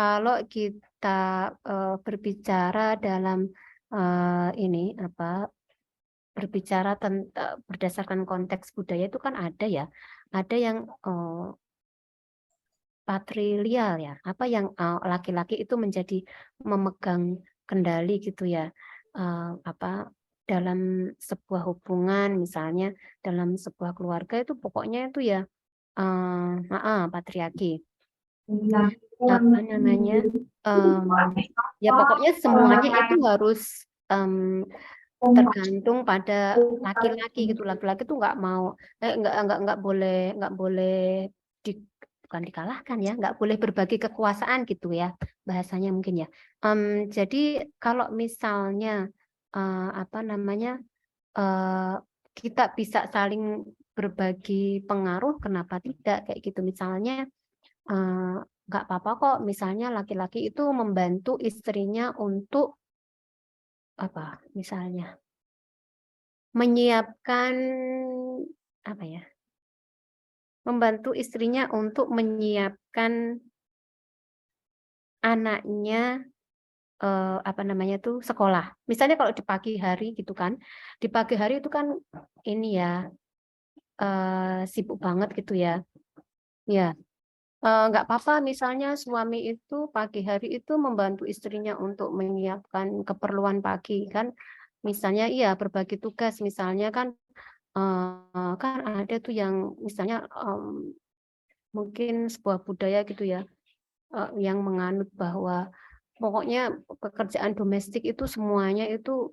kalau kita berbicara dalam ini apa berbicara tentang berdasarkan konteks budaya itu kan ada yang patrilial ya, apa yang laki-laki itu menjadi memegang kendali gitu ya, apa dalam sebuah hubungan misalnya dalam sebuah keluarga itu pokoknya itu ya patriarki. Apa namanya, ya pokoknya semuanya itu harus tergantung pada laki-laki gitu. Laki-laki tuh nggak boleh di, bukan dikalahkan ya, nggak boleh berbagi kekuasaan gitu ya bahasanya mungkin ya. Jadi kalau misalnya apa namanya kita bisa saling berbagi pengaruh, kenapa tidak kayak gitu misalnya. Nggak apa-apa kok misalnya laki-laki itu membantu istrinya untuk apa misalnya menyiapkan apa ya membantu istrinya untuk menyiapkan anaknya apa namanya tuh sekolah misalnya kalau di pagi hari gitu kan di pagi hari itu kan ini ya sibuk banget gitu ya ya. Nggak apa-apa misalnya suami itu pagi hari itu membantu istrinya untuk menyiapkan keperluan pagi kan. Misalnya iya berbagi tugas misalnya kan kan ada tuh yang misalnya mungkin sebuah budaya gitu ya yang menganut bahwa pokoknya pekerjaan domestik itu semuanya itu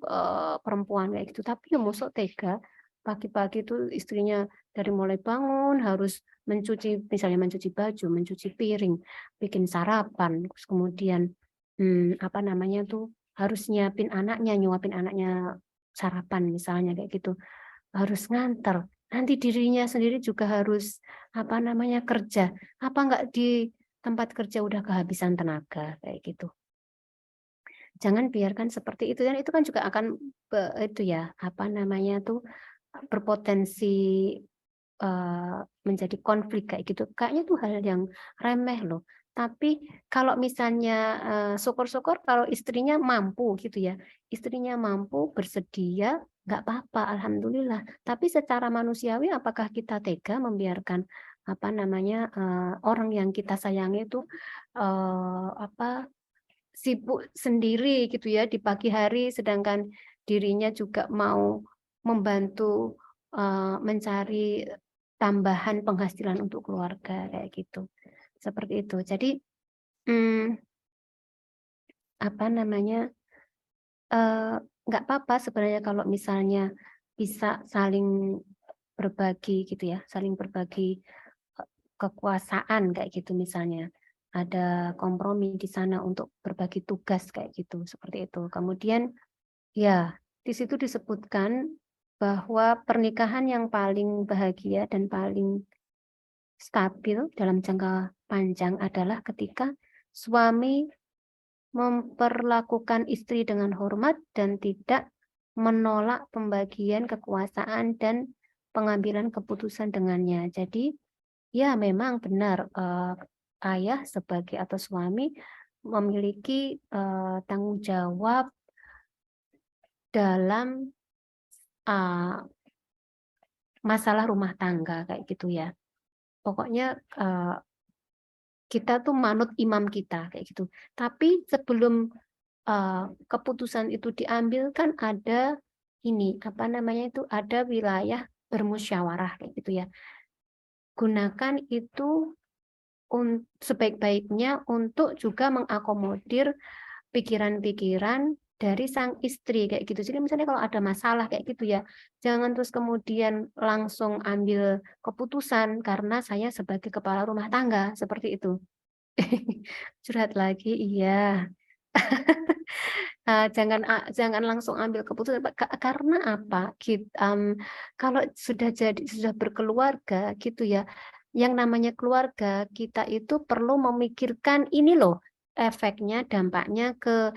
perempuan kayak gitu. Tapi ya mosok tega pagi-pagi itu istrinya dari mulai bangun harus mencuci misalnya mencuci baju, mencuci piring, bikin sarapan, terus kemudian apa namanya tuh harus nyiapin anaknya, nyuapin anaknya sarapan misalnya kayak gitu. Harus nganter. Nanti dirinya sendiri juga harus apa namanya kerja. Apa enggak di tempat kerja udah kehabisan tenaga kayak gitu. Jangan biarkan seperti itu dan itu kan juga akan itu ya apa namanya tuh berpotensi menjadi konflik kayak gitu. Kayaknya tuh hal yang remeh loh. Tapi kalau misalnya syukur-syukur kalau istrinya mampu gitu ya. Istrinya mampu bersedia nggak apa-apa alhamdulillah. Tapi secara manusiawi apakah kita tega membiarkan apa namanya orang yang kita sayangi itu apa sibuk sendiri gitu ya di pagi hari sedangkan dirinya juga mau membantu mencari tambahan penghasilan untuk keluarga kayak gitu. Seperti itu. Jadi apa namanya nggak apa-apa sebenarnya kalau misalnya bisa saling berbagi gitu ya, saling berbagi kekuasaan kayak gitu misalnya. Ada kompromi di sana untuk berbagi tugas kayak gitu, seperti itu. Kemudian ya, di situ disebutkan bahwa pernikahan yang paling bahagia dan paling stabil dalam jangka panjang adalah ketika suami memperlakukan istri dengan hormat dan tidak menolak pembagian kekuasaan dan pengambilan keputusan dengannya. Jadi, ya memang benar ayah sebagai atau suami memiliki tanggung jawab dalam masalah rumah tangga kayak gitu ya. Pokoknya kita tuh manut imam kita kayak gitu. Tapi sebelum keputusan itu diambil kan ada ini apa namanya itu ada wilayah bermusyawarah kayak gitu ya. Gunakan itu sebaik-baiknya untuk juga mengakomodir pikiran-pikiran dari sang istri kayak gitu. Jadi misalnya kalau ada masalah kayak gitu ya, jangan terus kemudian langsung ambil keputusan karena saya sebagai kepala rumah tangga seperti itu. Curhat lagi, iya. Jangan langsung ambil keputusan karena apa? Kalau sudah berkeluarga gitu ya, yang namanya keluarga kita itu perlu memikirkan ini loh efeknya, dampaknya ke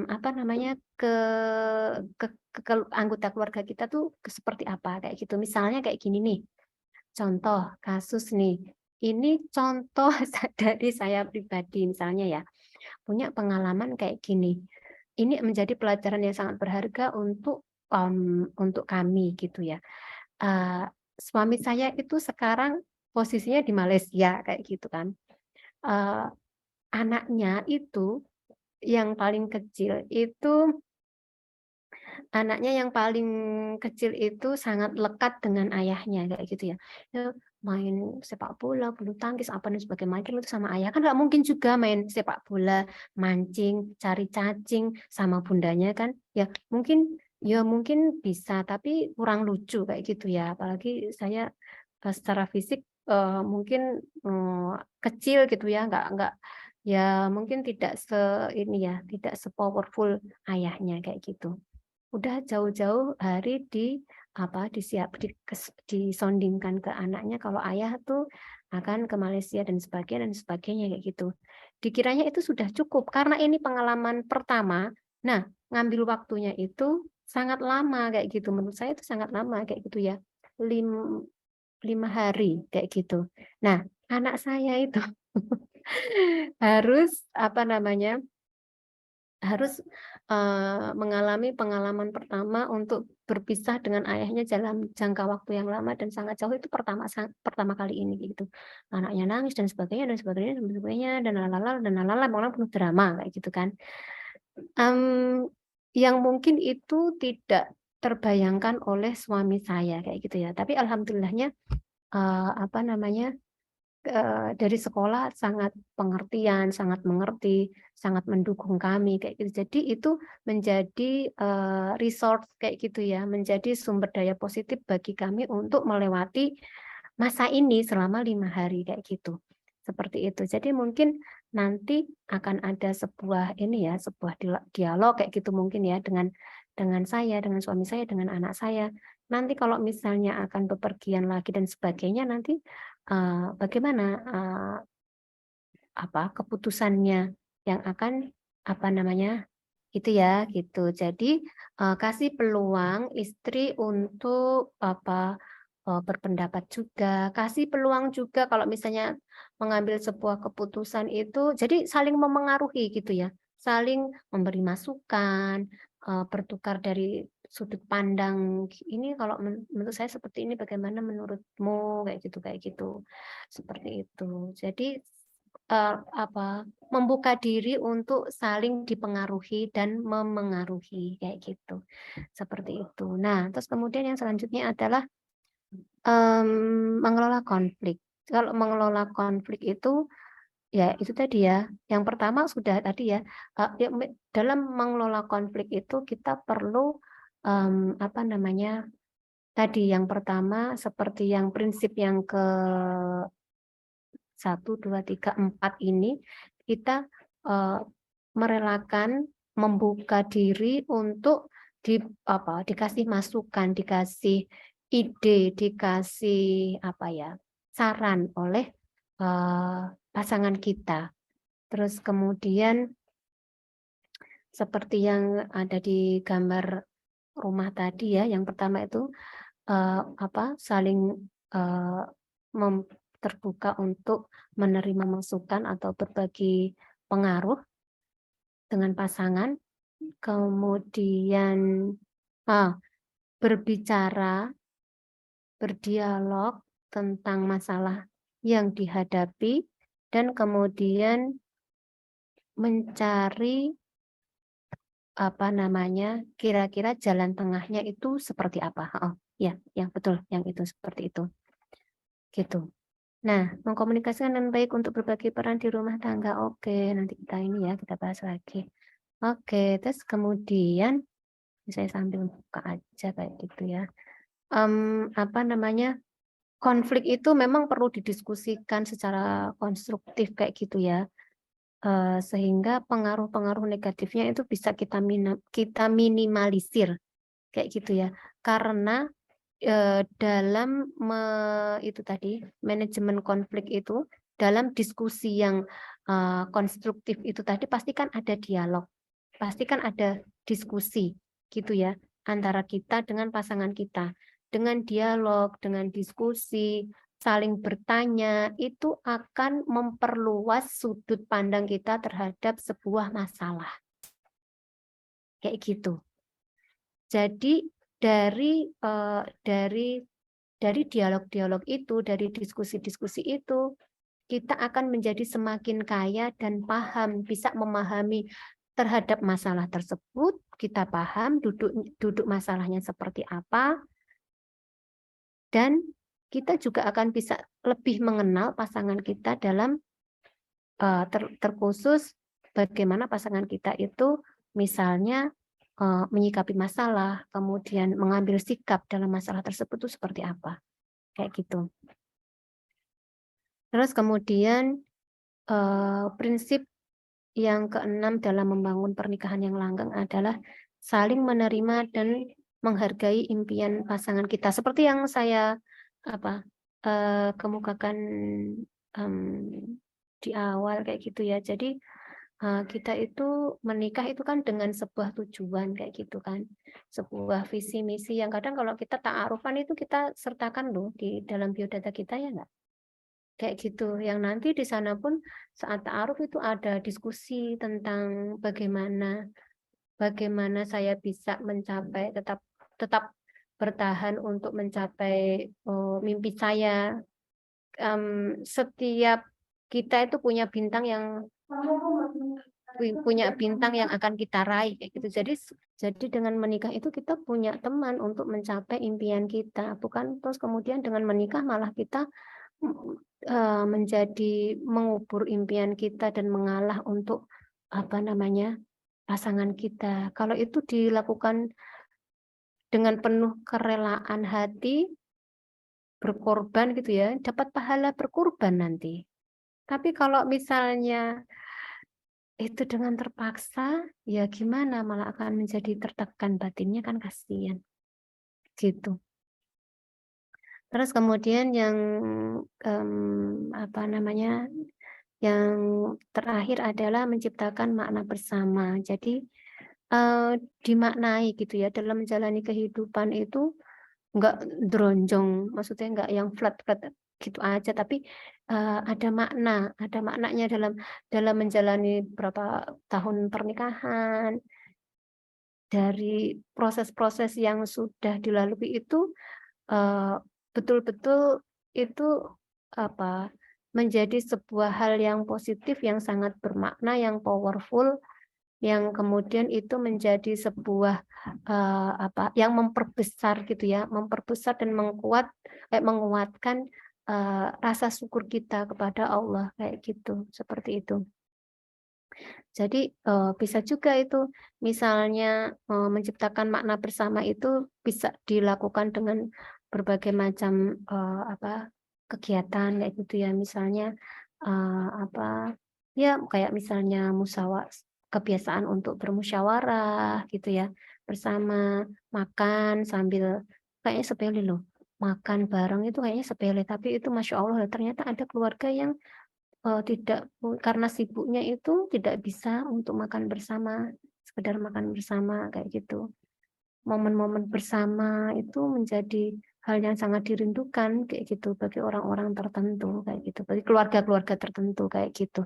apa namanya ke anggota keluarga kita tuh seperti apa kayak gitu. Misalnya kayak gini nih, contoh kasus nih. ini contoh dari saya pribadi misalnya ya, punya pengalaman kayak gini. Ini menjadi pelajaran yang sangat berharga untuk kami gitu ya. Suami saya itu sekarang posisinya di Malaysia kayak gitu kan. Uh, Anaknya itu yang paling kecil itu sangat lekat dengan ayahnya kayak gitu ya. Ya, main sepak bola, bulu tangkis, apa dan sebagainya macam itu sama ayah. Kan nggak mungkin juga main sepak bola, mancing, cari cacing sama bundanya kan. Ya mungkin bisa, tapi kurang lucu kayak gitu ya. Apalagi saya secara fisik mungkin kecil gitu ya, nggak ya mungkin tidak ini ya, tidak sepowerful ayahnya kayak gitu. Udah jauh-jauh hari disondingkan ke anaknya kalau ayah tuh akan ke Malaysia dan sebagainya kayak gitu. Dikiranya itu sudah cukup karena ini pengalaman pertama. Nah, ngambil waktunya itu sangat lama kayak gitu. Menurut saya itu sangat lama kayak gitu ya. 5 hari kayak gitu. Nah, anak saya itu harus harus mengalami pengalaman pertama untuk berpisah dengan ayahnya dalam jangka waktu yang lama dan sangat jauh itu pertama kali ini gitu. Anaknya nangis dan sebagainya dan lalala malah penuh drama kayak gitu kan. Yang mungkin itu tidak terbayangkan oleh suami saya kayak gitu ya. Tapi alhamdulillahnya dari sekolah sangat pengertian, sangat mengerti, sangat mendukung kami kayak gitu. Jadi itu menjadi resource kayak gitu ya, menjadi sumber daya positif bagi kami untuk melewati masa ini selama 5 hari kayak gitu. Seperti itu. Jadi mungkin nanti akan ada sebuah dialog kayak gitu mungkin ya dengan saya, dengan suami saya, dengan anak saya. Nanti kalau misalnya akan bepergian lagi dan sebagainya, nanti bagaimana keputusannya yang akan itu ya gitu. Jadi kasih peluang istri untuk berpendapat juga, kasih peluang juga kalau misalnya mengambil sebuah keputusan itu, jadi saling memengaruhi gitu ya, saling memberi masukan, bertukar dari sudut pandang ini kalau menurut saya seperti ini bagaimana menurutmu kayak gitu seperti itu. Jadi membuka diri untuk saling dipengaruhi dan memengaruhi kayak gitu. Seperti itu. Nah, terus kemudian yang selanjutnya adalah mengelola konflik. Kalau mengelola konflik itu ya itu tadi ya. Yang pertama sudah tadi ya, dalam mengelola konflik itu kita perlu tadi yang pertama seperti yang prinsip yang ke 1, 2, 3, 4 ini kita merelakan membuka diri untuk dikasih masukan, dikasih ide, dikasih saran oleh pasangan kita. Terus kemudian seperti yang ada di gambar rumah tadi ya, yang pertama itu saling terbuka untuk menerima masukan atau berbagi pengaruh dengan pasangan, kemudian berbicara, berdialog tentang masalah yang dihadapi, dan kemudian mencari kira-kira jalan tengahnya itu seperti apa. Ya, yang betul, yang itu seperti itu. Gitu. Nah, mengkomunikasikan dengan baik untuk berbagi peran di rumah tangga. Oke, nanti kita bahas lagi. Oke, terus kemudian saya sambil buka aja kayak gitu ya. Konflik itu memang perlu didiskusikan secara konstruktif kayak gitu ya. Sehingga pengaruh-pengaruh negatifnya itu bisa kita minimalisir kayak gitu ya. Karena dalam itu tadi manajemen konflik itu dalam diskusi yang konstruktif itu tadi pasti kan ada dialog, pasti kan ada diskusi gitu ya antara kita dengan pasangan kita. Dengan dialog, dengan diskusi, saling bertanya, itu akan memperluas sudut pandang kita terhadap sebuah masalah. Kayak gitu. Jadi dari dialog-dialog itu, dari diskusi-diskusi itu, kita akan menjadi semakin kaya dan paham, bisa memahami terhadap masalah tersebut, kita paham duduk masalahnya seperti apa, dan kita juga akan bisa lebih mengenal pasangan kita dalam terkhusus bagaimana pasangan kita itu misalnya menyikapi masalah, kemudian mengambil sikap dalam masalah tersebut itu seperti apa, kayak gitu. Terus kemudian prinsip yang keenam dalam membangun pernikahan yang langgeng adalah saling menerima dan menghargai impian pasangan kita. Seperti yang saya kemukakan di awal kayak gitu ya. Jadi kita itu menikah itu kan dengan sebuah tujuan kayak gitu kan. Sebuah visi misi yang kadang kalau kita ta'arufan itu kita sertakan loh di dalam biodata kita ya enggak? Kayak gitu. Yang nanti di sana pun saat ta'aruf itu ada diskusi tentang bagaimana saya bisa mencapai tetap bertahan untuk mencapai mimpi saya. Setiap kita itu punya bintang yang akan kita raih kayak gitu. Jadi dengan menikah itu kita punya teman untuk mencapai impian kita, bukan terus kemudian dengan menikah malah kita menjadi mengubur impian kita dan mengalah untuk pasangan kita. Kalau itu dilakukan dengan penuh kerelaan hati, berkorban gitu ya, dapat pahala berkorban nanti. Tapi kalau misalnya itu dengan terpaksa, ya gimana, malah akan menjadi tertekan batinnya, kan kasihan. Gitu. Terus kemudian yang yang terakhir adalah menciptakan makna bersama. Jadi dimaknai gitu ya, dalam menjalani kehidupan itu nggak dronjong, maksudnya nggak yang flat-flat gitu aja, tapi ada maknanya dalam menjalani berapa tahun pernikahan, dari proses-proses yang sudah dilalui itu betul-betul itu menjadi sebuah hal yang positif, yang sangat bermakna, yang powerful, yang kemudian itu menjadi sebuah yang memperbesar gitu ya, memperbesar dan menguatkan rasa syukur kita kepada Allah kayak gitu, seperti itu. Jadi bisa juga itu misalnya menciptakan makna bersama itu bisa dilakukan dengan berbagai macam kegiatan kayak gitu ya, misalnya ya kayak misalnya kebiasaan untuk bermusyawarah gitu ya, bersama makan sambil, kayaknya sepele loh, makan bareng itu kayaknya sepele, tapi itu Masya Allah ternyata ada keluarga yang tidak, karena sibuknya itu tidak bisa untuk makan bersama, sekedar makan bersama kayak gitu. Momen-momen bersama itu menjadi hal yang sangat dirindukan kayak gitu bagi orang-orang tertentu kayak gitu, bagi keluarga-keluarga tertentu kayak gitu.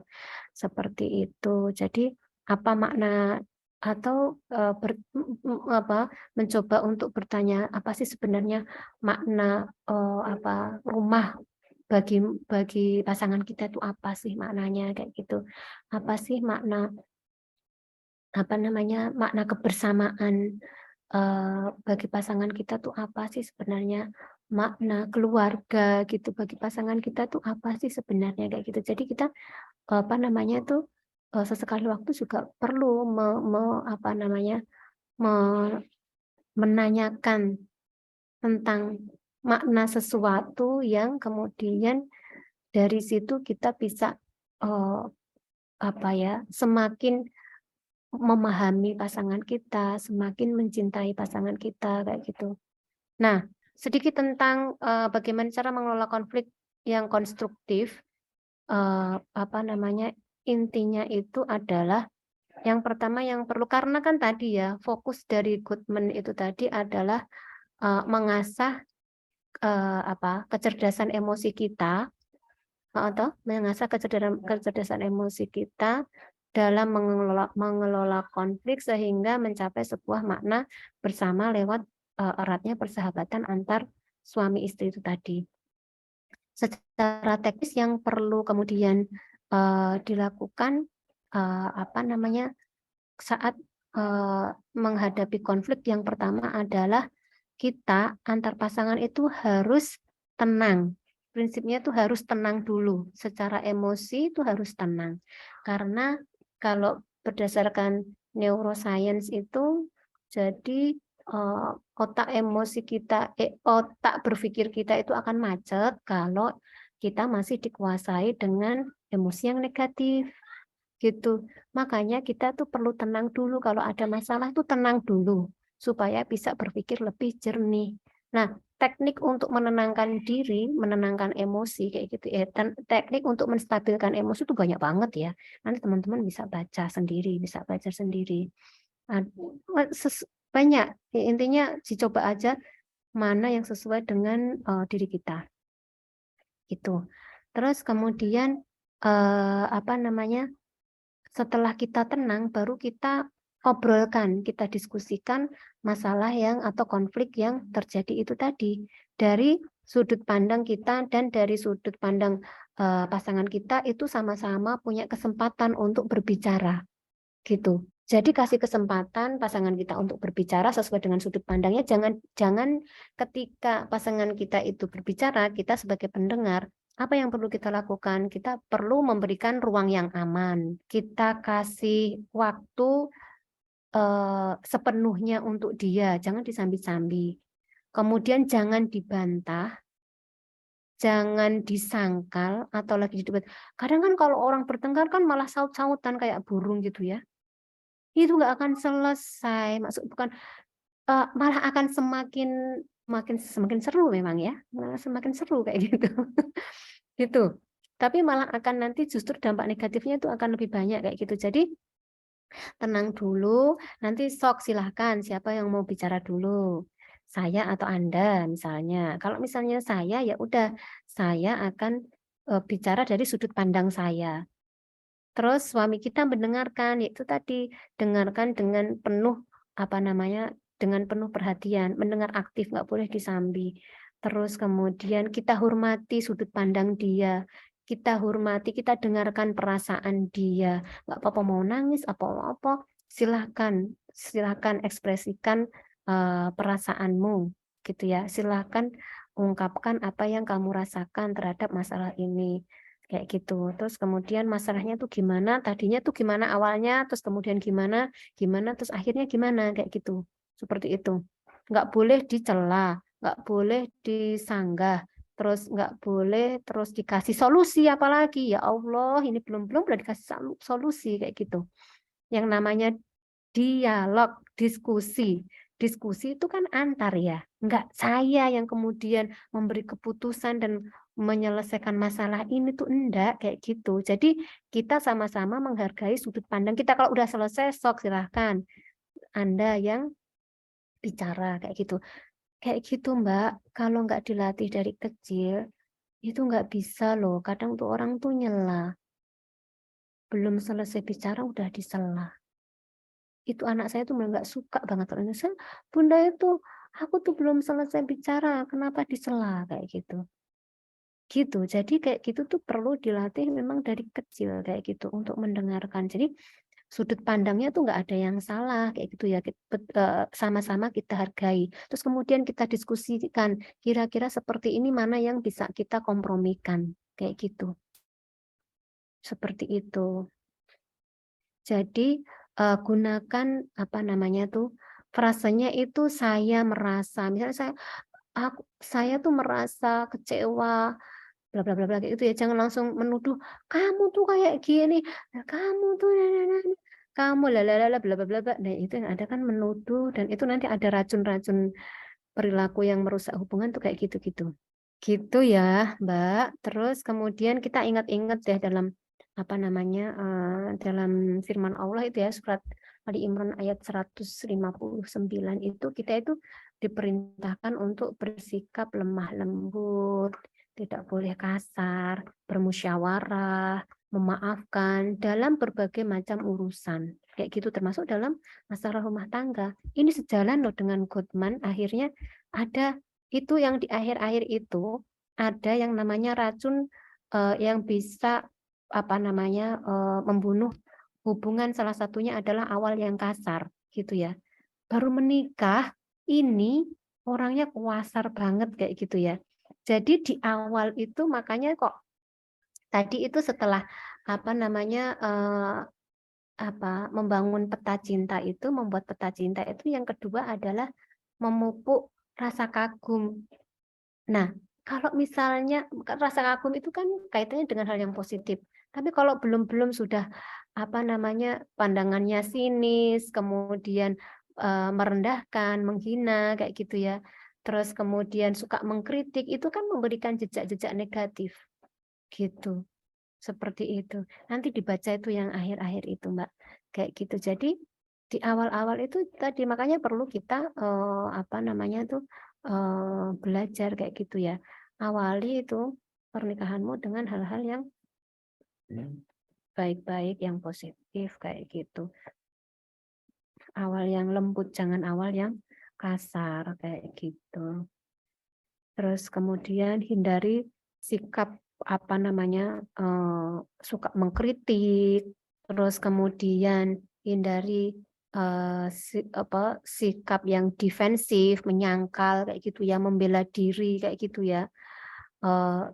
Seperti itu. Jadi apa makna atau mencoba untuk bertanya apa sih sebenarnya makna rumah bagi pasangan kita itu apa sih maknanya kayak gitu. Apa sih makna makna kebersamaan bagi pasangan kita tuh apa sih sebenarnya, makna keluarga gitu bagi pasangan kita tuh apa sih sebenarnya kayak gitu. Jadi kita sesekali waktu juga perlu menanyakan tentang makna sesuatu yang kemudian dari situ kita bisa semakin memahami pasangan kita, semakin mencintai pasangan kita kayak gitu. Nah, sedikit tentang bagaimana cara mengelola konflik yang konstruktif. Intinya itu adalah yang pertama yang perlu, karena kan tadi ya fokus dari Goodman itu tadi adalah mengasah kecerdasan emosi kita, atau mengasah kecerdasan emosi kita dalam mengelola konflik sehingga mencapai sebuah makna bersama lewat eratnya persahabatan antar suami istri itu tadi. Secara teknis yang perlu kemudian dilakukan saat menghadapi konflik, yang pertama adalah kita antar pasangan itu harus tenang. Prinsipnya itu harus tenang dulu. Secara emosi itu harus tenang. Karena kalau berdasarkan neuroscience itu, jadi otak berpikir kita itu akan macet kalau kita masih dikuasai dengan emosi yang negatif. Gitu. Makanya kita tuh perlu tenang dulu, kalau ada masalah tuh tenang dulu supaya bisa berpikir lebih jernih. Nah, teknik untuk menenangkan diri, menenangkan emosi kayak gitu ya. Teknik untuk menstabilkan emosi itu banyak banget ya. Nanti teman-teman bisa baca sendiri, bisa belajar sendiri. Nah, banyak. Intinya dicoba aja mana yang sesuai dengan diri kita. Gitu. Terus kemudian setelah kita tenang, baru kita obrolkan, kita diskusikan masalah atau konflik yang terjadi itu tadi. Dari sudut pandang kita dan dari sudut pandang pasangan kita itu sama-sama punya kesempatan untuk berbicara. Gitu. Jadi kasih kesempatan pasangan kita untuk berbicara sesuai dengan sudut pandangnya. Jangan ketika pasangan kita itu berbicara, kita sebagai pendengar, apa yang perlu kita lakukan? Kita perlu memberikan ruang yang aman. Kita kasih waktu sepenuhnya untuk dia, jangan disambi-sambi. Kemudian jangan dibantah, jangan disangkal atau lagi didebat. Kadang kan kalau orang bertengkar kan malah saut-sautan kayak burung gitu ya. Itu nggak akan selesai, malah akan semakin seru memang ya, malah semakin seru kayak gitu. Gitu. Tapi malah akan nanti justru dampak negatifnya itu akan lebih banyak kayak gitu. Jadi tenang dulu, nanti silahkan siapa yang mau bicara dulu. Saya atau Anda misalnya. Kalau misalnya saya, ya udah saya akan bicara dari sudut pandang saya. Terus suami kita mendengarkan, yaitu tadi dengarkan dengan penuh dengan penuh perhatian, mendengar aktif, nggak boleh disambi. Terus kemudian kita hormati sudut pandang dia, kita hormati, kita dengarkan perasaan dia. Nggak apa-apa mau nangis, apa-apa, silahkan ekspresikan perasaanmu, gitu ya. Silahkan ungkapkan apa yang kamu rasakan terhadap masalah ini. Kayak gitu. Terus kemudian masalahnya tuh gimana, tadinya tuh gimana awalnya, terus kemudian gimana, terus akhirnya gimana, kayak gitu. Seperti itu. Nggak boleh dicela, nggak boleh disanggah, terus nggak boleh terus dikasih solusi apalagi. Ya Allah, ini belum udah dikasih solusi, kayak gitu. Yang namanya dialog, diskusi. Diskusi itu kan antar ya, enggak saya yang kemudian memberi keputusan dan menyelesaikan masalah ini tuh enggak, kayak gitu. Jadi kita sama-sama menghargai sudut pandang kita. Kalau udah selesai, sok silahkan Anda yang bicara, kayak gitu. Kayak gitu Mbak, kalau nggak dilatih dari kecil, itu nggak bisa loh. Kadang tuh orang tuh nyela. Belum selesai bicara udah disela. Itu anak saya tuh nggak suka banget kalau ini. Bunda itu aku tuh belum selesai bicara, kenapa disela kayak gitu. Gitu. Jadi kayak gitu tuh perlu dilatih memang dari kecil kayak gitu untuk mendengarkan. Jadi sudut pandangnya tuh nggak ada yang salah kayak gitu ya. Sama-sama kita hargai. Terus kemudian kita diskusikan kira-kira seperti ini mana yang bisa kita kompromikan kayak gitu. Seperti itu. Jadi gunakan frasanya itu saya merasa. Misalnya saya tuh merasa kecewa bla bla bla bla kayak gitu ya. Jangan langsung menuduh kamu tuh kayak gini, kamu tuh kamu lalalala bla bla bla bla. Nah, itu yang ada kan menuduh dan itu nanti ada racun-racun perilaku yang merusak hubungan tuh kayak gitu-gitu. Gitu ya, Mbak. Terus kemudian kita ingat-ingat ya dalam dalam firman Allah itu ya, surat Ali Imran ayat 159 itu kita itu diperintahkan untuk bersikap lemah lembut, tidak boleh kasar, bermusyawarah, memaafkan dalam berbagai macam urusan. Kayak gitu termasuk dalam masalah rumah tangga. Ini sejalan loh dengan Gottman, akhirnya ada itu yang di akhir-akhir itu ada yang namanya racun yang bisa apa namanya membunuh hubungan, salah satunya adalah awal yang kasar gitu ya. Baru menikah ini orangnya kasar banget kayak gitu ya. Jadi di awal itu makanya kok tadi itu setelah apa namanya membangun peta cinta itu, membuat peta cinta itu yang kedua adalah memupuk rasa kagum. Nah, kalau misalnya rasa kagum itu kan kaitannya dengan hal yang positif. Tapi kalau belum sudah apa namanya pandangannya sinis, kemudian merendahkan, menghina kayak gitu ya. Terus kemudian suka mengkritik itu kan memberikan jejak-jejak negatif gitu. Seperti itu. Nanti dibaca itu yang akhir-akhir itu, Mbak. Kayak gitu. Jadi di awal-awal itu tadi makanya perlu kita apa namanya tuh belajar kayak gitu ya. Awali itu pernikahanmu dengan hal-hal yang baik-baik, yang positif kayak gitu. Awal yang lembut, jangan awal yang kasar kayak gitu. Terus kemudian hindari sikap apa namanya suka mengkritik, terus kemudian hindari sikap yang defensif, menyangkal kayak gitu ya, membela diri kayak gitu ya. Eh,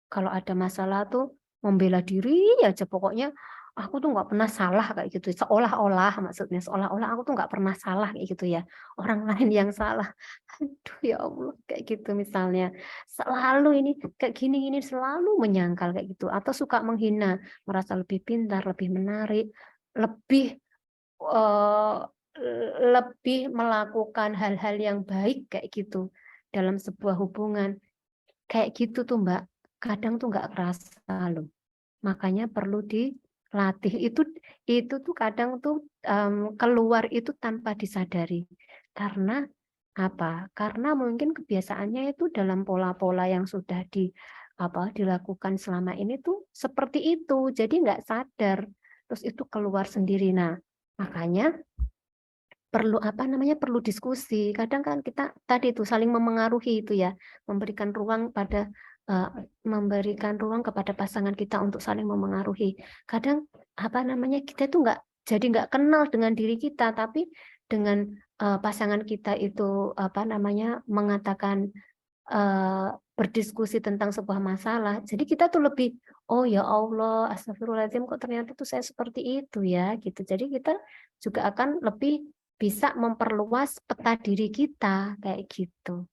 Kalau ada masalah tuh membela diri aja pokoknya aku tuh nggak pernah salah kayak gitu, seolah-olah maksudnya seolah-olah aku tuh nggak pernah salah kayak gitu ya, orang lain yang salah. Aduh ya Allah kayak gitu misalnya selalu ini kayak gini selalu menyangkal kayak gitu atau suka menghina, merasa lebih pintar, lebih menarik, lebih eh, lebih melakukan hal-hal yang baik kayak gitu dalam sebuah hubungan. Kayak gitu tuh Mbak, kadang tuh nggak kerasa loh. Makanya perlu dilatih. Itu tuh kadang tuh keluar itu tanpa disadari. Karena apa? Karena mungkin kebiasaannya itu dalam pola-pola yang sudah dilakukan selama ini tuh seperti itu. Jadi nggak sadar. Terus itu keluar sendiri. Nah, makanya perlu apa namanya perlu diskusi. Kadang kan kita tadi itu saling memengaruhi itu ya, memberikan ruang pada memberikan ruang kepada pasangan kita untuk saling memengaruhi. Kadang apa namanya kita itu nggak kenal dengan diri kita, tapi dengan pasangan kita itu apa namanya mengatakan berdiskusi tentang sebuah masalah. Jadi kita tuh lebih, oh ya Allah, astagfirullahaladzim, kok ternyata tuh saya seperti itu ya, gitu. Jadi kita juga akan lebih bisa memperluas peta diri kita, kayak gitu.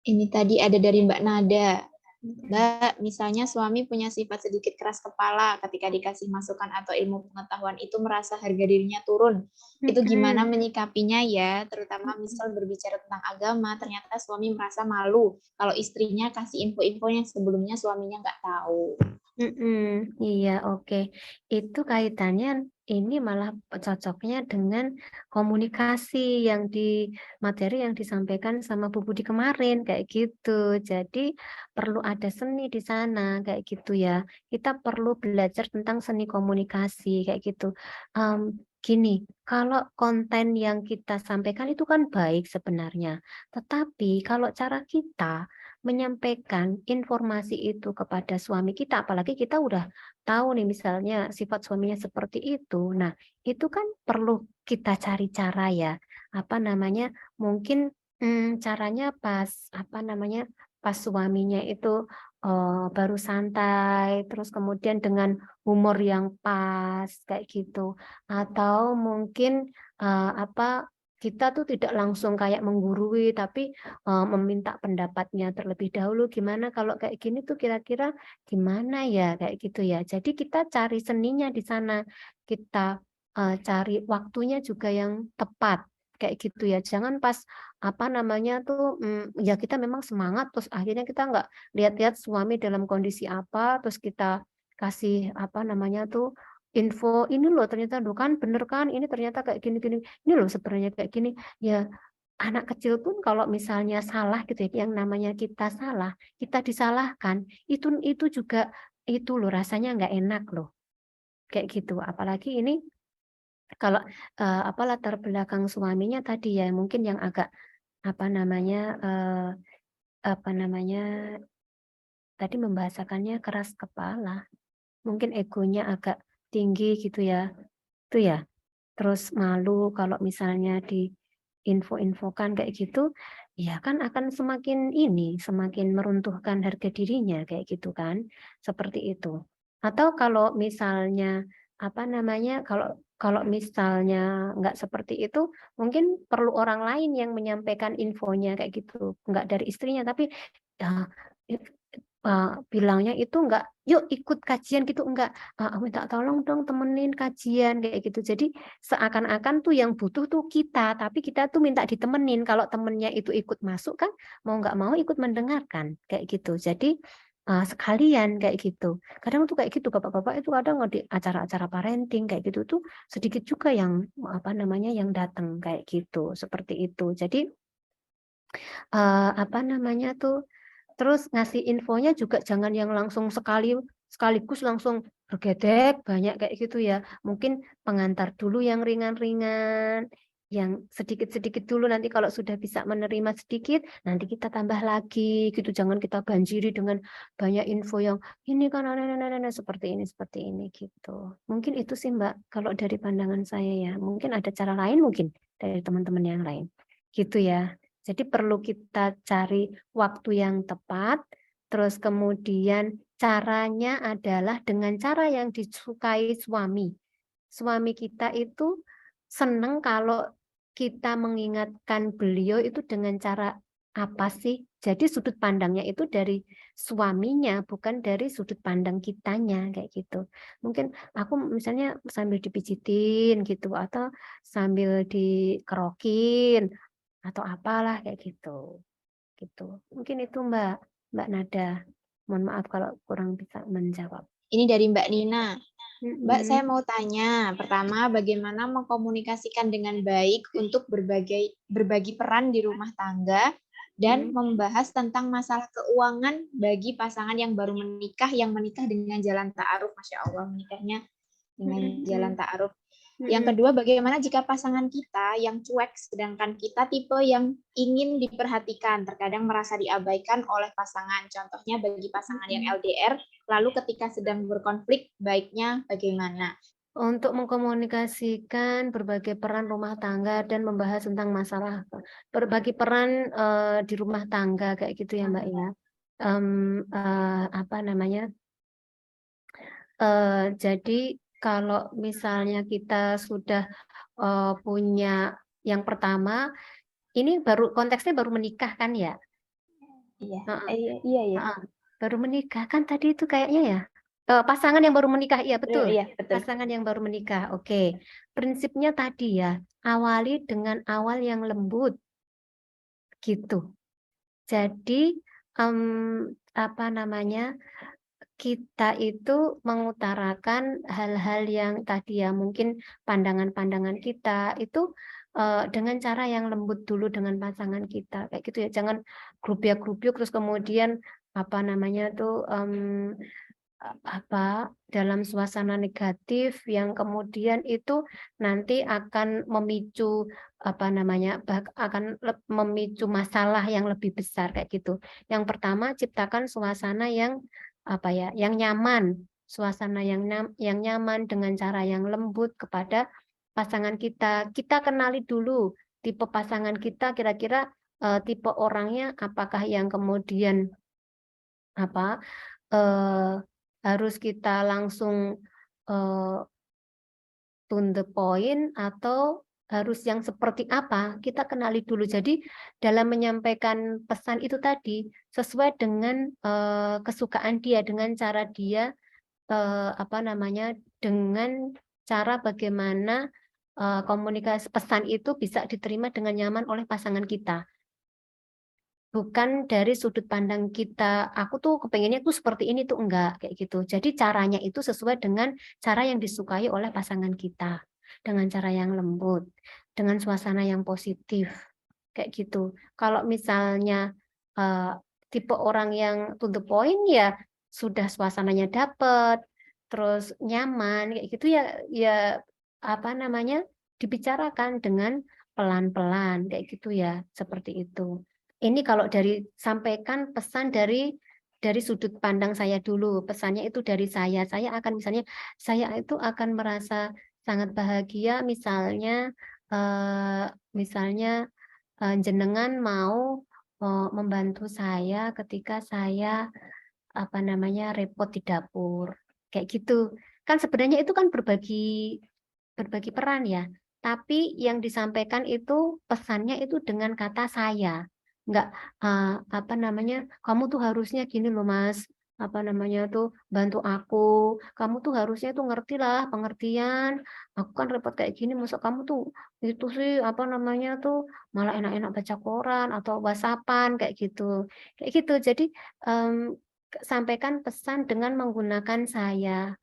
Ini tadi ada dari Mbak Nada. Mbak, misalnya suami punya sifat sedikit keras kepala ketika dikasih masukan atau ilmu pengetahuan itu merasa harga dirinya turun. Itu gimana menyikapinya ya, terutama misal berbicara tentang agama, ternyata suami merasa malu kalau istrinya kasih info-info yang sebelumnya suaminya nggak tahu. Iya, oke. Itu kaitannya ini malah cocoknya dengan komunikasi yang materi yang disampaikan sama Bu Budi kemarin kayak gitu. Jadi perlu ada seni di sana kayak gitu ya. Kita perlu belajar tentang seni komunikasi kayak gitu. Em, Gini, kalau konten yang kita sampaikan itu kan baik sebenarnya. Tetapi kalau cara kita menyampaikan informasi itu kepada suami kita, apalagi kita udah tahu nih misalnya sifat suaminya seperti itu. Nah, itu kan perlu kita cari cara ya. Apa namanya? Mungkin caranya pas apa namanya? Pas suaminya itu baru santai, terus kemudian dengan humor yang pas kayak gitu. Atau mungkin apa kita tuh tidak langsung kayak menggurui, tapi meminta pendapatnya terlebih dahulu, gimana kalau kayak gini tuh kira-kira gimana ya kayak gitu ya. Jadi kita cari seninya di sana, kita cari waktunya juga yang tepat kayak gitu ya. Jangan pas apa namanya tuh ya kita memang semangat terus akhirnya kita nggak lihat-lihat suami dalam kondisi apa, terus kita kasih apa namanya tuh info ini loh ternyata loh kan bener kan ini ternyata kayak gini-gini ini loh sebenarnya kayak gini ya. Anak kecil pun kalau misalnya salah gitu ya, yang namanya kita salah, kita disalahkan, itu juga itu loh rasanya nggak enak loh, kayak gitu. Apalagi ini kalau apa latar belakang suaminya tadi ya mungkin yang agak apa namanya tadi membahasakannya keras kepala, mungkin egonya agak tinggi gitu ya, itu ya. Terus malu kalau misalnya di info-infokan kayak gitu, ya kan akan semakin meruntuhkan harga dirinya kayak gitu kan, seperti itu. Atau kalau misalnya kalau kalau misalnya nggak seperti itu, mungkin perlu orang lain yang menyampaikan infonya kayak gitu, nggak dari istrinya, tapi ya, bilangnya itu enggak, yuk ikut kajian gitu, enggak, minta tolong dong temenin kajian kayak gitu. Jadi seakan-akan tuh yang butuh tuh kita, tapi kita tuh minta ditemenin. Kalau temennya itu ikut masuk kan mau nggak mau ikut mendengarkan kayak gitu. Jadi sekalian kayak gitu. Kadang tuh kayak gitu bapak-bapak itu kadang di acara-acara parenting kayak gitu tuh sedikit juga yang yang datang kayak gitu, seperti itu. Jadi terus ngasih infonya juga jangan yang langsung sekaligus langsung bergedek banyak kayak gitu ya. Mungkin pengantar dulu yang ringan-ringan, yang sedikit-sedikit dulu, nanti kalau sudah bisa menerima sedikit, nanti kita tambah lagi gitu. Jangan kita banjiri dengan banyak info yang ini kan seperti ini gitu. Mungkin itu sih Mbak kalau dari pandangan saya ya. Mungkin ada cara lain mungkin dari teman-teman yang lain. Gitu ya. Jadi perlu kita cari waktu yang tepat, terus kemudian caranya adalah dengan cara yang disukai suami. Suami kita itu senang kalau kita mengingatkan beliau itu dengan cara apa sih? Jadi sudut pandangnya itu dari suaminya, bukan dari sudut pandang kitanya, kayak gitu. Mungkin aku misalnya sambil dipijitin gitu, atau sambil dikerokin, atau apalah kayak gitu. Gitu. Mungkin itu Mbak Nada. Mohon maaf kalau kurang bisa menjawab. Ini dari Mbak Nina. Mbak, saya Mm-mm. mau tanya, pertama bagaimana mengkomunikasikan dengan baik untuk berbagi peran di rumah tangga dan Mm-mm. membahas tentang masalah keuangan bagi pasangan yang baru menikah, yang menikah dengan jalan ta'aruf, Masya Allah, menikahnya dengan jalan Mm-mm. ta'aruf. Yang Mm-mm. kedua, bagaimana jika pasangan kita yang cuek, sedangkan kita tipe yang ingin diperhatikan, terkadang merasa diabaikan oleh pasangan. Contohnya bagi pasangan yang Mm-mm. LDR, lalu ketika sedang berkonflik, baiknya bagaimana? Untuk mengkomunikasikan berbagai peran rumah tangga dan membahas tentang masalah berbagi peran di rumah tangga kayak gitu ya Mbak ya. Em, apa namanya? Jadi kalau misalnya kita sudah punya yang pertama, ini baru konteksnya baru menikah kan ya? Iya, Heeh, iya ya. heeh. Baru menikah kan tadi itu kayaknya ya. Pasangan yang baru menikah, iya betul. Iya, betul. Pasangan yang baru menikah, oke. Prinsipnya tadi ya, awali dengan awal yang lembut gitu. Jadi em, apa namanya? Kita itu mengutarakan hal-hal yang tadi ya mungkin pandangan-pandangan kita itu dengan cara yang lembut dulu dengan pasangan kita kayak gitu ya, jangan grubyuk-grubyuk terus kemudian dalam suasana negatif yang kemudian itu nanti akan memicu memicu masalah yang lebih besar kayak gitu. Yang pertama ciptakan suasana yang yang nyaman, suasana yang nyaman dengan cara yang lembut kepada pasangan kita. Kita kenali dulu tipe pasangan kita, kira-kira tipe orangnya apakah yang kemudian apa eh, harus kita langsung eh, to the point atau harus yang seperti apa, kita kenali dulu. Jadi dalam menyampaikan pesan itu tadi sesuai dengan kesukaan dia, dengan cara dia dengan cara bagaimana komunikasi pesan itu bisa diterima dengan nyaman oleh pasangan kita. bukan dari sudut pandang kita, aku tuh kepengennya tuh seperti ini tuh enggak kayak gitu. Jadi caranya itu sesuai dengan cara yang disukai oleh pasangan kita, dengan cara yang lembut, dengan suasana yang positif kayak gitu. Kalau misalnya eh, tipe orang yang to the point ya sudah suasananya dapet, terus nyaman kayak gitu ya ya apa namanya dibicarakan dengan pelan-pelan kayak gitu ya seperti itu. Ini kalau dari sampaikan pesan dari sudut pandang saya dulu, pesannya itu dari saya. Saya akan misalnya saya itu akan merasa sangat bahagia misalnya jenengan mau membantu saya ketika saya apa namanya repot di dapur. Kayak gitu. Kan sebenarnya itu kan berbagi peran ya. Tapi yang disampaikan itu pesannya itu dengan kata saya. Enggak apa namanya, kamu tuh harusnya gini loh Mas. Apa namanya tuh bantu aku. Kamu tuh harusnya tuh ngerti lah pengertian. Aku kan repot kayak gini, masa kamu tuh itu sih apa namanya tuh malah enak-enak baca koran atau WhatsAppan kayak gitu. Kayak gitu. Jadi em, sampaikan pesan dengan menggunakan saya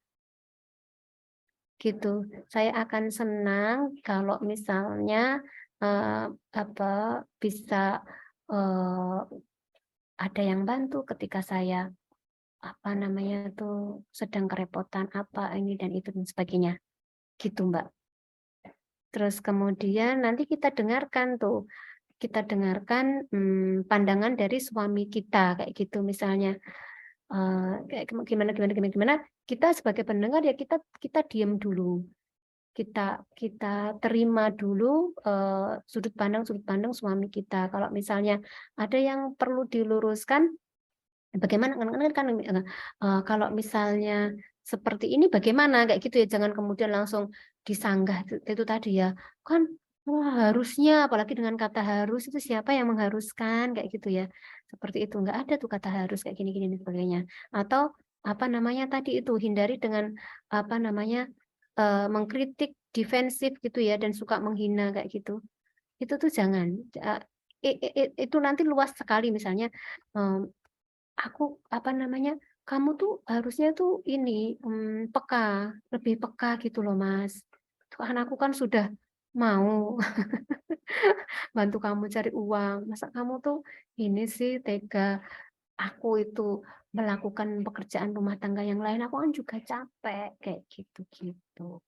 gitu. Saya akan senang kalau misalnya eh, apa bisa eh, ada yang bantu ketika saya apa namanya tuh sedang kerepotan apa ini dan itu dan sebagainya. Gitu, Mbak. Terus kemudian nanti kita dengarkan pandangan dari suami kita kayak gitu misalnya. Kayak gimana gimana gimana gimana kita sebagai pendengar ya kita diam dulu kita kita terima dulu sudut pandang suami kita. Kalau misalnya ada yang perlu diluruskan, bagaimana kan kalau misalnya seperti ini bagaimana kayak gitu ya, jangan kemudian langsung disanggah itu tadi ya. Kan wah harusnya apalagi dengan kata harus itu siapa yang mengharuskan kayak gitu ya. Seperti itu nggak ada tuh kata harus kayak gini-gini dan sebagainya. Atau apa namanya tadi itu hindari dengan apa namanya mengkritik defensif gitu ya dan suka menghina kayak gitu. Itu tuh jangan. Eh, itu nanti luas sekali misalnya aku apa namanya kamu tuh harusnya tuh ini peka lebih peka gitu loh Mas. Tuh anakku kan sudah mau bantu kamu cari uang, masa kamu tuh ini sih tega, aku itu melakukan pekerjaan rumah tangga yang lain aku kan juga capek kayak gitu gitu.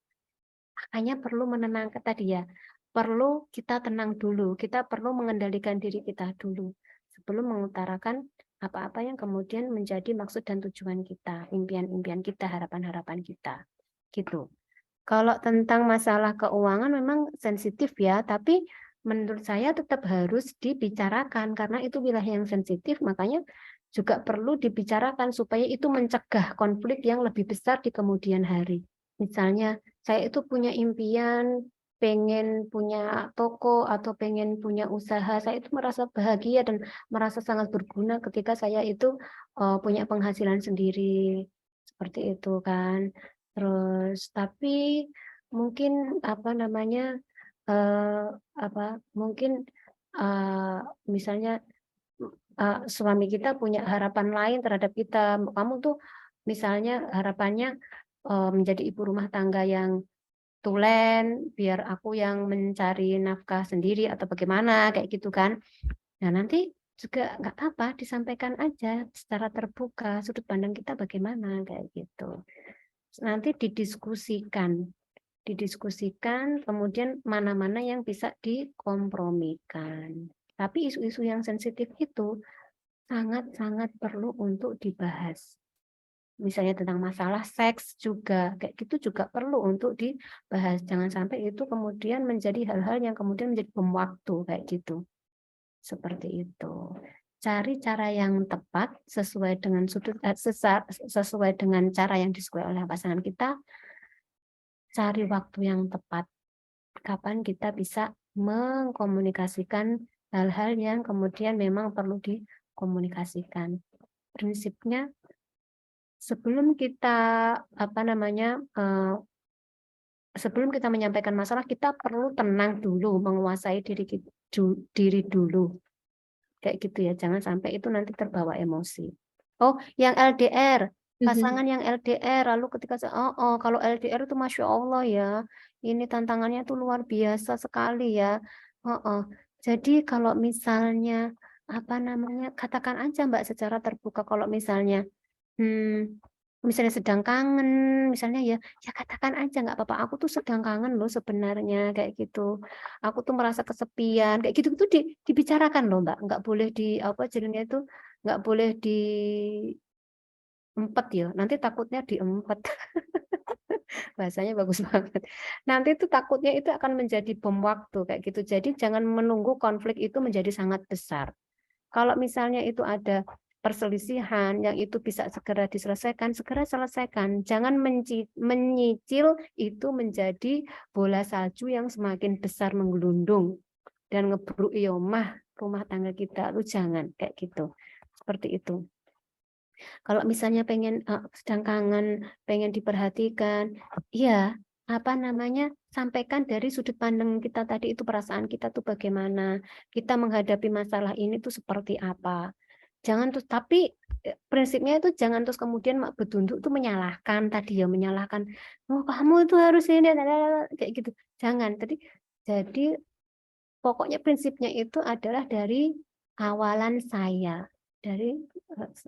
Makanya perlu menenangkan tadi ya, perlu kita tenang dulu, kita perlu mengendalikan diri kita dulu sebelum mengutarakan apa-apa yang kemudian menjadi maksud dan tujuan kita, impian-impian kita, harapan-harapan kita. Gitu. Kalau tentang masalah keuangan memang sensitif ya, tapi menurut saya tetap harus dibicarakan karena itu wilayah yang sensitif, makanya juga perlu dibicarakan supaya itu mencegah konflik yang lebih besar di kemudian hari. Misalnya saya itu punya impian pengen punya toko atau pengen punya usaha, saya itu merasa bahagia dan merasa sangat berguna ketika saya itu punya penghasilan sendiri seperti itu kan. Terus tapi mungkin apa namanya eh, apa mungkin eh, misalnya suami kita punya harapan lain terhadap kita. Kamu tuh misalnya harapannya menjadi ibu rumah tangga yang tulen, biar aku yang mencari nafkah sendiri atau bagaimana kayak gitu kan. Nah nanti juga nggak apa-apa disampaikan aja secara terbuka sudut pandang kita bagaimana kayak gitu. Nanti didiskusikan kemudian mana-mana yang bisa dikompromikan. Tapi isu-isu yang sensitif itu sangat-sangat perlu untuk dibahas. Misalnya tentang masalah seks juga, kayak gitu juga perlu untuk dibahas. Jangan sampai itu kemudian menjadi hal-hal yang kemudian menjadi bom waktu kayak gitu. Seperti itu. Cari cara yang tepat sesuai dengan cara yang disukai oleh pasangan kita. Cari waktu yang tepat. Kapan kita bisa mengkomunikasikan hal-hal yang kemudian memang perlu dikomunikasikan. Prinsipnya sebelum kita apa namanya sebelum kita menyampaikan masalah kita perlu tenang dulu, menguasai diri diri dulu. kayak gitu ya. Jangan sampai itu nanti terbawa emosi. Oh, yang LDR, pasangan yang LDR, lalu ketika kalau LDR itu Masya Allah ya, ini tantangannya tuh luar biasa sekali ya. Jadi kalau misalnya apa namanya, katakan aja Mbak secara terbuka kalau misalnya sedang kangen, misalnya ya katakan aja nggak apa-apa. Aku tuh sedang kangen loh sebenarnya kayak gitu. Aku tuh merasa kesepian kayak gitu itu dibicarakan loh Mbak. Nggak boleh di apa jadinya itu nggak boleh diempet ya. Nanti takutnya diempet. Bahasanya bagus banget. Nanti itu takutnya itu akan menjadi bom waktu kayak gitu. Jadi jangan menunggu konflik itu menjadi sangat besar. Kalau misalnya itu ada perselisihan yang itu bisa segera diselesaikan, segera selesaikan. Jangan menyicil itu menjadi bola salju yang semakin besar menggelundung dan ngebruk iomah rumah tangga kita. Lu jangan kayak gitu. Seperti itu. Kalau misalnya sedang kangen, pengen diperhatikan, ya apa namanya, sampaikan dari sudut pandang kita tadi itu perasaan kita tuh bagaimana, kita menghadapi masalah ini tuh seperti apa. Jangan terus, tapi prinsipnya itu jangan terus kemudian mak bedunduk tuh menyalahkan tadi ya, menyalahkan, oh kamu itu harus ini, kayak gitu. Jangan. Jadi pokoknya prinsipnya itu adalah dari awalan saya, dari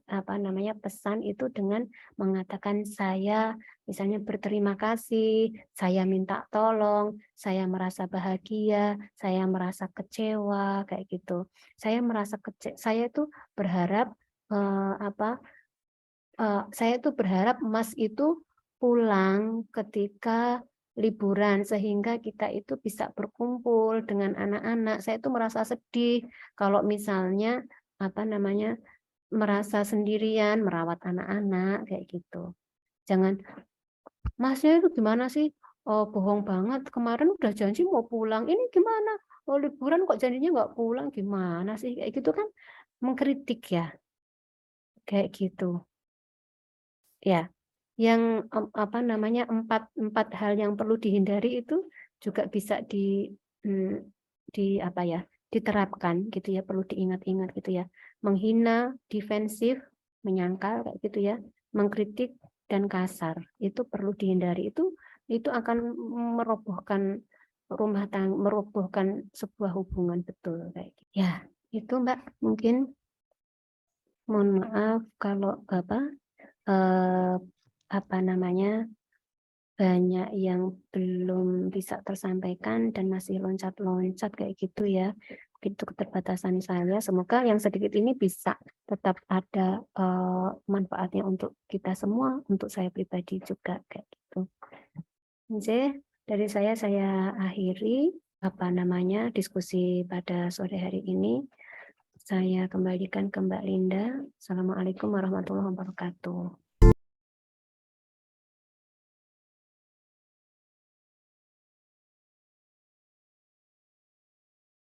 apa namanya pesan itu dengan mengatakan saya misalnya berterima kasih, saya minta tolong, saya merasa bahagia, saya merasa kecewa kayak gitu. Saya itu berharap saya itu berharap Mas itu pulang ketika liburan sehingga kita itu bisa berkumpul dengan anak-anak. Saya itu merasa sedih kalau misalnya apa namanya merasa sendirian merawat anak-anak kayak gitu. Jangan, Masnya itu gimana sih? Oh, bohong banget. Kemarin udah janji mau pulang. Ini gimana? Oh, liburan kok janjinya nggak pulang? Gimana sih? Kayak gitu kan mengkritik ya. Kayak gitu. Ya. Yang apa namanya empat hal yang perlu dihindari itu juga bisa mm, di apa ya, diterapkan gitu ya, perlu diingat-ingat gitu ya. Menghina, defensif, menyangkal kayak gitu ya, mengkritik dan kasar itu perlu dihindari. Itu akan merobohkan rumah tangga, merobohkan sebuah hubungan, betul kayak gitu. Ya, itu Mbak, mungkin mohon maaf kalau eh, apa namanya banyak yang belum bisa tersampaikan dan masih loncat-loncat kayak gitu ya. Itu keterbatasan saya. Semoga yang sedikit ini bisa tetap ada manfaatnya untuk kita semua, untuk saya pribadi juga kayak gitu. Oke, dari saya akhiri apa namanya diskusi pada sore hari ini. Saya kembalikan ke Mbak Linda. Assalamualaikum warahmatullahi wabarakatuh.